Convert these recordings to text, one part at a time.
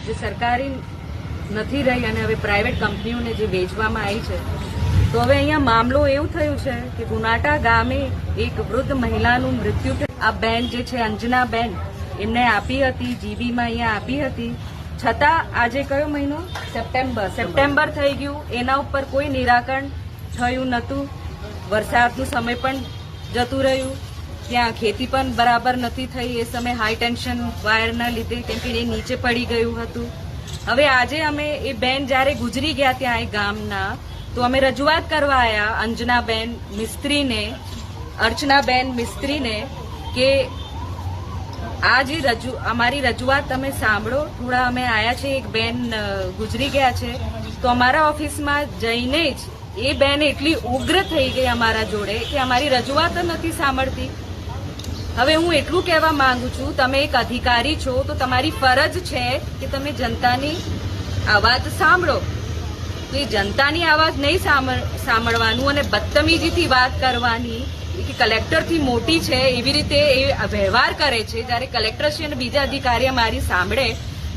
જે સરકારી નથી રહી અને હવે પ્રાઇવેટ કંપનીઓને જે વેચવામાં આવી છે, તો હવે અહીંયા મામલો એવું થયું છે કે ગુનાટા ગામે એક વૃદ્ધ મહિલાનું મૃત્યુ થયું. આ બેન જે છે અંજનાબેન, એમને આપી હતી જીબીમાં, અહીંયા આપી હતી, છતાં આજે કયો મહિનો? સપ્ટેમ્બર થઈ ગયું, એના ઉપર કોઈ નિરાકરણ થયું નહોતું. વરસાદનું સમય પણ જતું રહ્યું, ત્યાં ખેતી પણ બરાબર નથી થઈ એ સમયે હાઈ ટેન્શન વાયરના લીધે, કેમ કે એ નીચે પડી ગયું હતું. હવે આજે અમે એ બેન જ્યારે ગુજરી ગયા ત્યાં એ ગામના, તો અમે રજૂઆત કરવા આવ્યા અંજનાબેન મિસ્ત્રીને, અર્ચનાબેન મિસ્ત્રીને, કે આ જે અમારી રજૂઆત તમે સાંભળો. થોડા અમે આવ્યા છે, એક બેન ગુજરી ગયા છે, તો અમારા ઓફિસમાં જઈને જ એ બેન એટલી ઉગ્ર થઈ ગઈ અમારા જોડે કે અમારી રજૂઆત નથી સાંભળતી. હવે હું એટલું કહેવા માંગુ છું, તમે એક અધિકારી છો તો તમારી ફરજ છે કે તમે જનતાની અવાજ સાંભળો. તો એ જનતાની અવાજ નહીં સાંભળવાનું અને બદતમીજીથી વાત કરવાની કે કલેક્ટરથી મોટી છે એવી રીતે એ વ્યવહાર કરે છે. જ્યારે કલેક્ટરશ્રી અને બીજા અધિકારી મારી સાંભળે,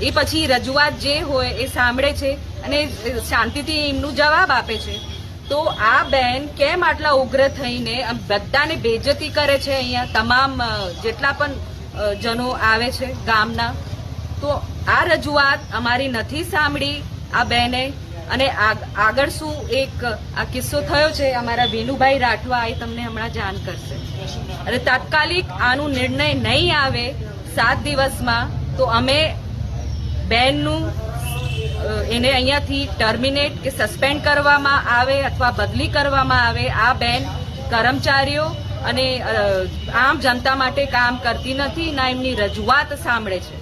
એ પછી રજૂઆત જે હોય એ સાંભળે છે અને શાંતિથી એમનું જવાબ આપે છે. તો આ બેન કેમ આટલા ઉગ્ર થઈને બધાને બેઇજ્જતી કરે છે? અહીંયા તમામ જેટલા પણ જનો આવે છે ગામના, તો આ રજૂઆત અમારી નથી સાંભળી આ બેને. અને આગળ શું એક આ કિસ્સો થયો છે, અમારા વિનુભાઈ રાઠવા એ તમને હમણાં જાણ કરશે. અને તાત્કાલિક આનું નિર્ણય નહીં આવે 7 દિવસમાં, તો અમે બેનનું એને અહીંયાથી ટર્મિનેટ કે સસ્પેન્ડ કરવામાં આવે અથવા બદલી કરવામાં આવે. આ બેન કર્મચારીઓ અને આમ જનતા માટે કામ કરતી નથી, ના એમની રજૂઆત સાંભળે છે.